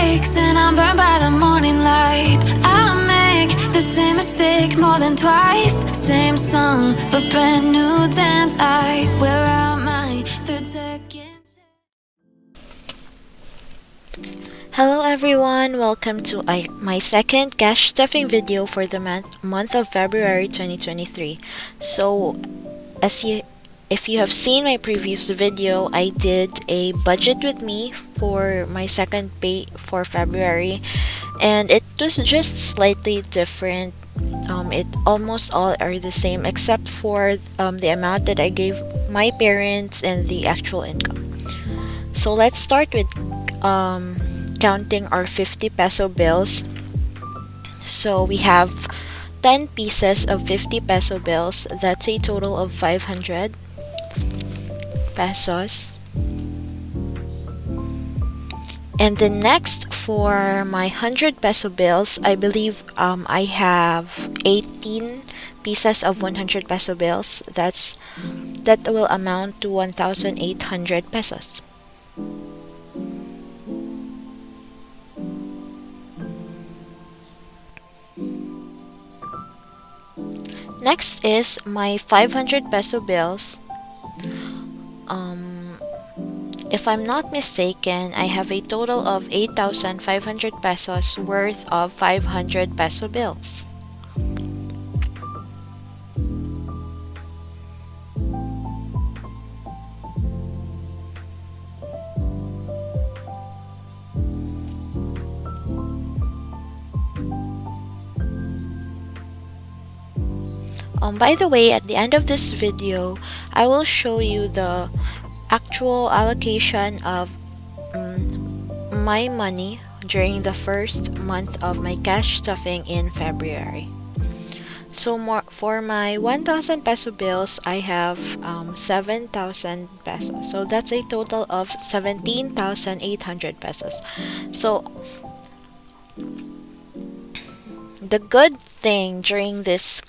breaks and I'm burned by the morning light. I make the same mistake more than twice. Same song, but brand new dance. I wear out my third second. Hello everyone, welcome to my second cash stuffing video for the month of February 2023. So, if you have seen my previous video, I did a budget with me for my second pay for February, and it was just slightly different. It almost all are the same except for the amount that I gave my parents and the actual income. So let's start with counting our 50 peso bills. So we have 10 pieces of 50 peso bills. That's a total of 500 pesos. And the next, for my 100 peso bills, I believe I have 18 pieces of 100 peso bills. That will amount to 1,800 pesos. Next is my 500 peso bills. If I'm not mistaken, I have a total of 8,500 pesos worth of 500 peso bills. By the way, at the end of this video, I will show you the actual allocation of my money during the first month of my cash stuffing in February. So for my 1,000 peso bills, I have 7,000 pesos. So that's a total of 17,800 pesos. So the good thing during this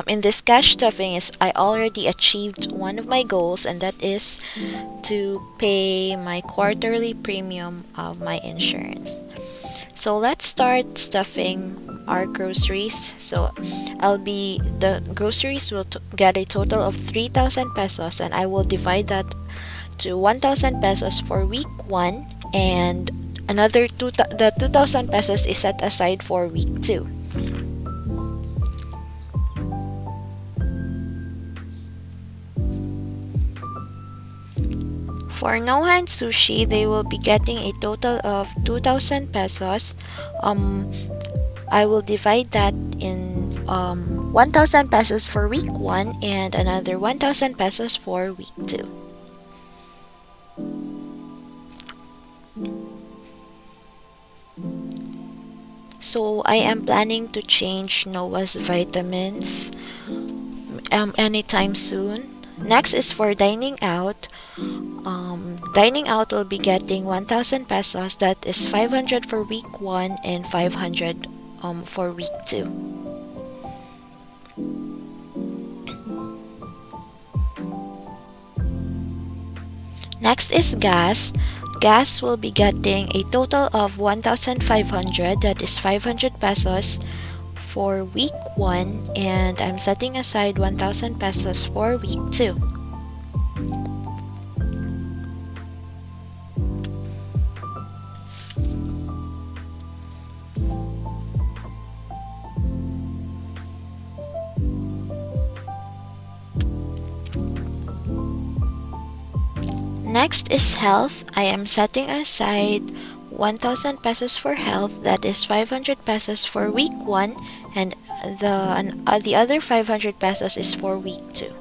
in this cash stuffing is I already achieved one of my goals, and that is to pay my quarterly premium of my insurance. So let's start stuffing our groceries. So the groceries will get a total of 3,000 pesos, and I will divide that to 1,000 pesos for week 1, and another 2,000 pesos is set aside for week 2. For No Hand Sushi, they will be getting a total of 2,000 pesos. I will divide that in 1,000 pesos for week 1 and another 1,000 pesos for week 2. So I am planning to change Noah's vitamins anytime soon. Next is for dining out. Dining out will be getting 1,000 pesos. That is 500 for week 1 and 500 for week 2. Next is gas. Gas will be getting a total of 1,500. That is 500 pesos for week 1, and I'm setting aside 1,000 pesos for week 2. Next is health. I am setting aside 1,000 pesos for health. That is 500 pesos for week 1, and the other 500 pesos is for week 2.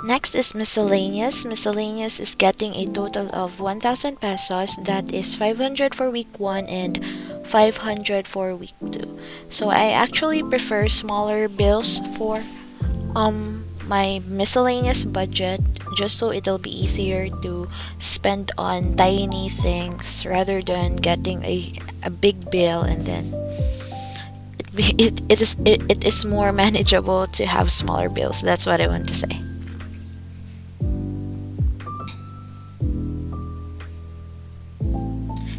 Next is miscellaneous. Miscellaneous is getting a total of 1,000 pesos. That is 500 for week 1 and 500 for week 2. So I actually prefer smaller bills for my miscellaneous budget, just so it'll be easier to spend on tiny things rather than getting a big bill, and then it is more manageable to have smaller bills. That's what I want to say.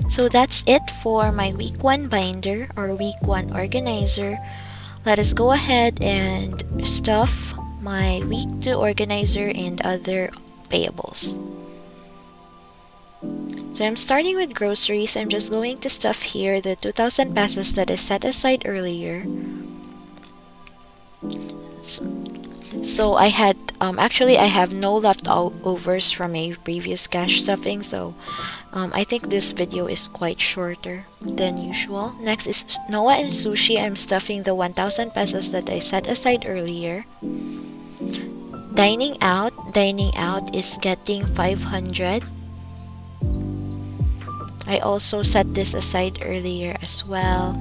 So that's it for my week 1 binder or week 1 organizer. Let us go ahead and stuff my week 2 organizer and other payables. So I'm starting with groceries. I'm just going to stuff here the 2,000 pesos that I set aside earlier. So I had actually I have no leftovers from a previous cash stuffing, so I think this video is quite shorter than usual. Next is Noah and Sushi. I'm stuffing the 1,000 pesos that I set aside earlier. Dining out is getting 500. I also set this aside earlier as well.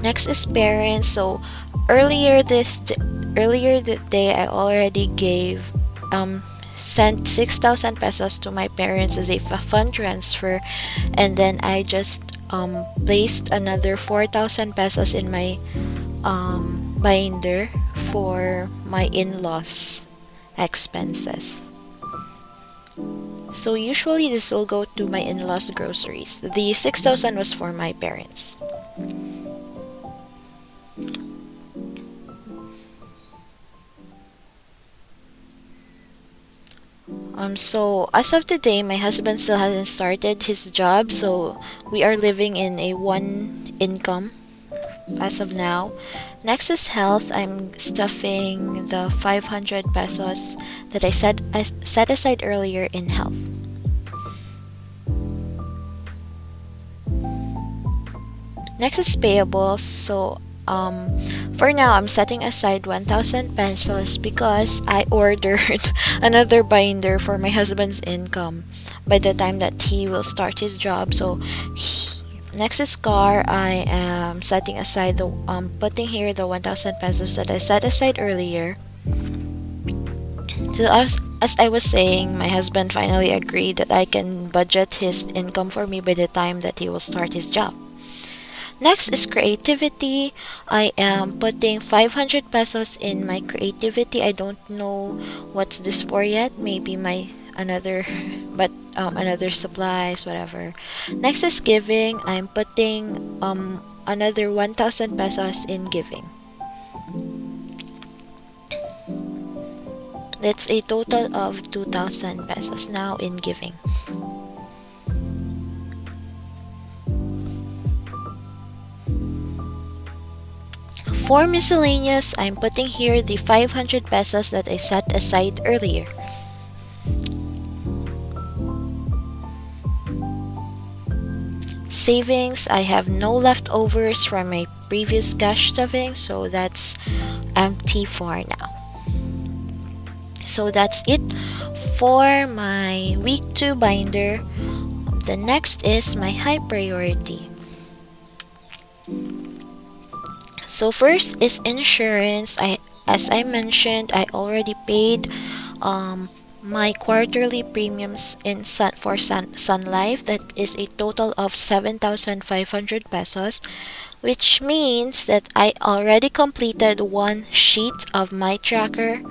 Next is parents. So earlier that day I already sent 6,000 pesos to my parents as a fund transfer, and then I just placed another 4,000 pesos in my binder for my in-laws expenses. So usually this will go to my in-laws groceries. The 6,000 was for my parents. So as of today, my husband still hasn't started his job, so we are living in a one income as of now. Next is health. I'm stuffing the 500 pesos that I set aside earlier in health. Next is payables. So for now, I'm setting aside 1,000 pesos because I ordered another binder for my husband's income by the time that he will start his job. So next is car. I am setting aside putting here the 1,000 pesos that I set aside earlier. So as I was saying, my husband finally agreed that I can budget his income for me by the time that he will start his job. Next is creativity. I am putting 500 pesos in my creativity. I don't know what's this for yet. Maybe another supplies, whatever. Next is giving. I'm putting another 1,000 pesos in giving. That's a total of 2,000 pesos now in giving. For miscellaneous, I'm putting here the 500 pesos that I set aside earlier. Savings, I have no leftovers from my previous cash stuffing, so that's empty for now. So that's it for my week 2 binder. The next is my high priority. So first is insurance. As I mentioned, I already paid my quarterly premiums in Sun Life. That is a total of 7,500 pesos, which means that I already completed one sheet of my tracker,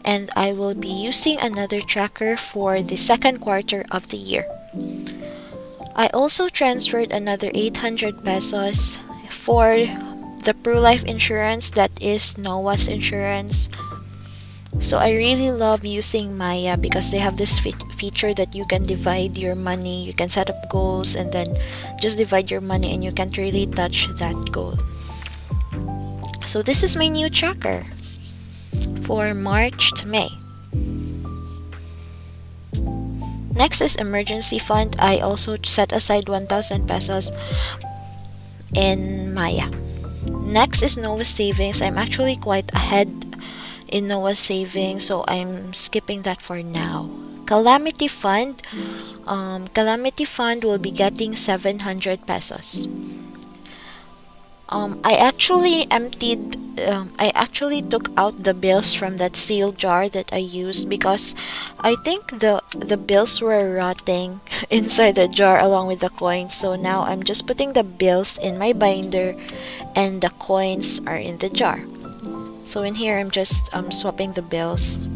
and I will be using another tracker for the second quarter of the year. I also transferred another 800 pesos for the Pro Life insurance, that is Noah's insurance. So I really love using Maya because they have this feature that you can divide your money, you can set up goals and then just divide your money and you can't really touch that goal. So this is my new tracker for March to May. Next is emergency fund. I also set aside 1,000 pesos in Maya. Next is Noah's savings. I'm actually quite ahead in Noah's savings, so I'm skipping that for now. Calamity fund. Calamity fund will be getting 700 pesos. I actually took out the bills from that sealed jar that I used because I think the bills were rotting inside the jar along with the coins. So now I'm just putting the bills in my binder and the coins are in the jar. So in here I'm just swapping the bills.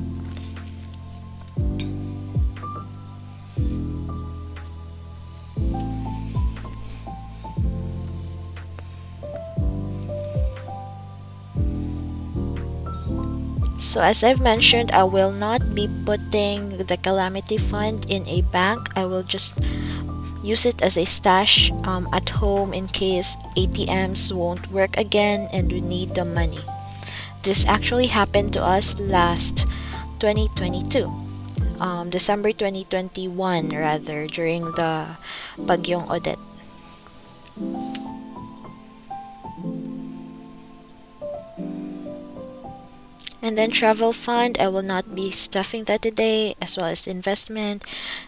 So as I've mentioned, I will not be putting the calamity fund in a bank. I will just use it as a stash at home in case ATMs won't work again and we need the money. This actually happened to us last 2022, December 2021 rather, during the Bagyong Odette. And then travel fund, I will not be stuffing that today, as well as investment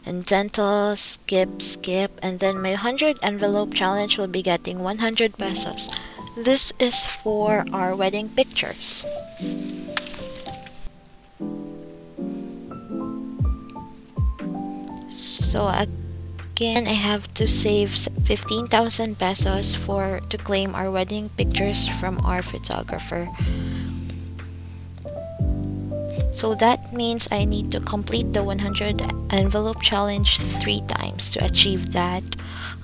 and dental, skip, and then my 100 envelope challenge will be getting 100 pesos. This is for our wedding pictures. So again, I have to save 15,000 pesos for to claim our wedding pictures from our photographer. So that means I need to complete the 100 envelope challenge 3 times to achieve that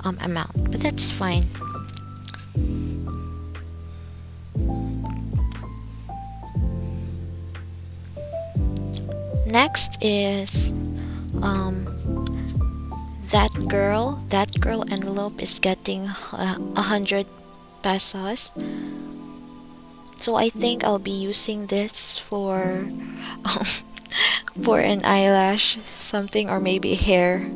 amount. But that's fine. Next is that girl envelope is getting 100 pesos. So I think I'll be using this for for an eyelash something, or maybe hair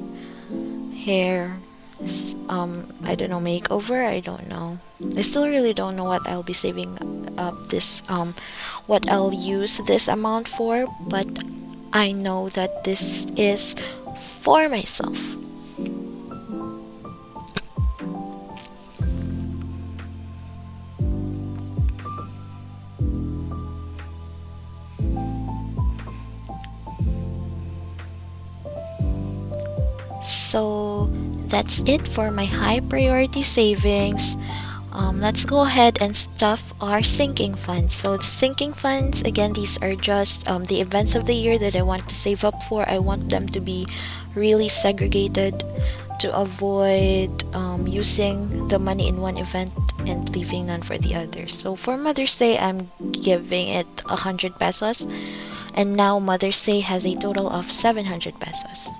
I don't know, makeover. I don't know. I still really don't know what I'll be saving up this what I'll use this amount for, but I know that this is for myself. So that's it for my high priority savings. Let's go ahead and stuff our sinking funds. So the sinking funds, again, these are just the events of the year that I want to save up for. I want them to be really segregated to avoid using the money in one event and leaving none for the others. So for Mother's Day, I'm giving it 100 pesos. And now Mother's Day has a total of 700 pesos.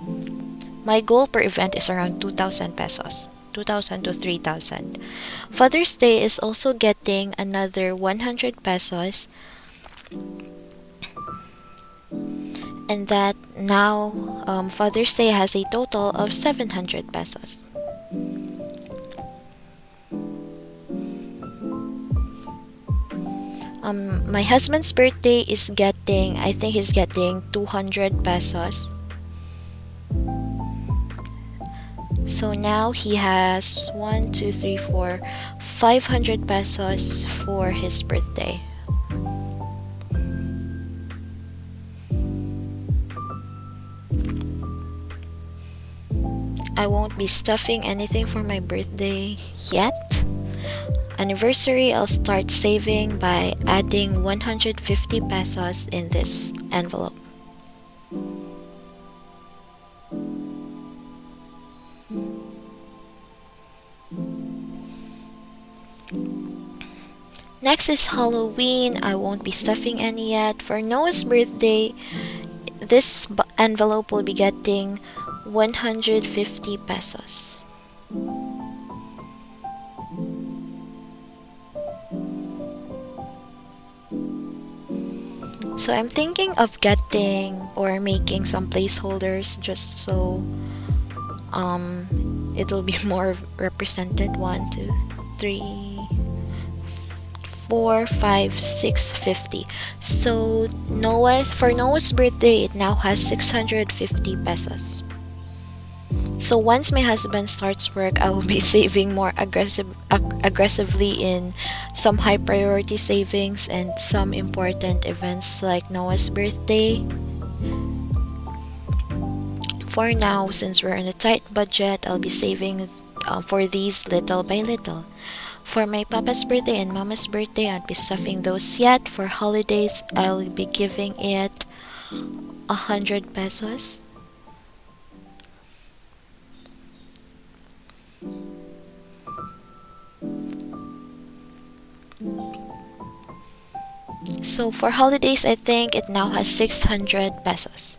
My goal per event is around 2,000 pesos. 2,000 to 3,000. Father's Day is also getting another 100 pesos, and that now Father's Day has a total of 700 pesos. My husband's birthday is getting, I think he's getting 200 pesos. So now he has 1, 2, 3, 4, 500 pesos for his birthday. I won't be stuffing anything for my birthday yet. Anniversary, I'll start saving by adding 150 pesos in this envelope. Next is Halloween. I won't be stuffing any yet. For Noah's birthday, this envelope will be getting 150 pesos. So I'm thinking of getting or making some placeholders just so it will be more represented. 1, 2, 3, 4, 5, 6, 50. So for Noah's birthday, it now has 650 pesos. So once my husband starts work, I will be saving more aggressively in some high priority savings and some important events like Noah's birthday. For now, since we're in a tight budget, I'll be saving for these little by little. For my papa's birthday and mama's birthday, I'll be stuffing those yet. For holidays, I'll be giving it 100 pesos. So for holidays, I think it now has 600 pesos.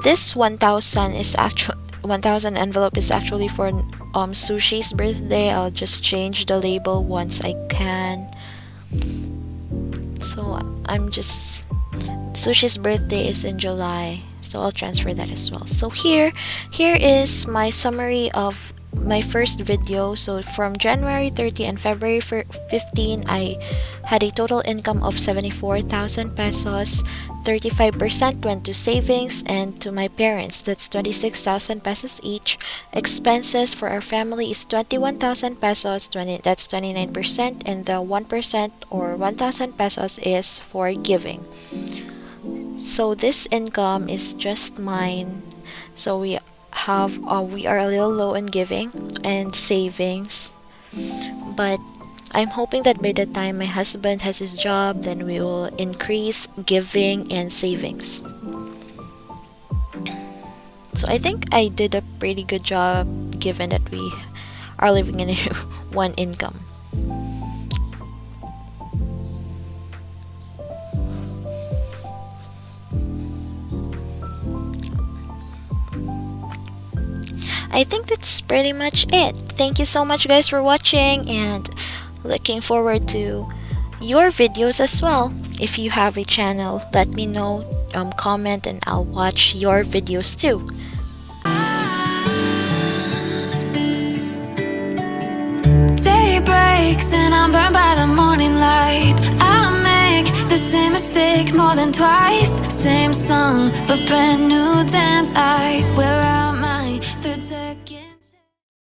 This 1000 is actually 1000 envelope is actually for Sushi's birthday. I'll just change the label once I can. So I'm just Sushi's birthday is in July, so I'll transfer that as well. So here is my summary of my first video. So from January 30 and February 15, I had a total income of 74,000 pesos. 35% went to savings and to my parents. That's 26,000 pesos each. Expenses for our family is 21,000 pesos. That's 29%, and the 1% or 1,000 pesos is for giving. So this income is just mine. So we are a little low in giving and savings, but I'm hoping that by the time my husband has his job, then we will increase giving and savings. So I think I did a pretty good job given that we are living in one income. I think that's pretty much it. Thank you so much guys for watching, and looking forward to your videos as well. If you have a channel, let me know, comment, and I'll watch your videos too. Day breaks and I'm burned by the morning light. I make the same mistake more than twice. Same song, but brand new dance. I wear out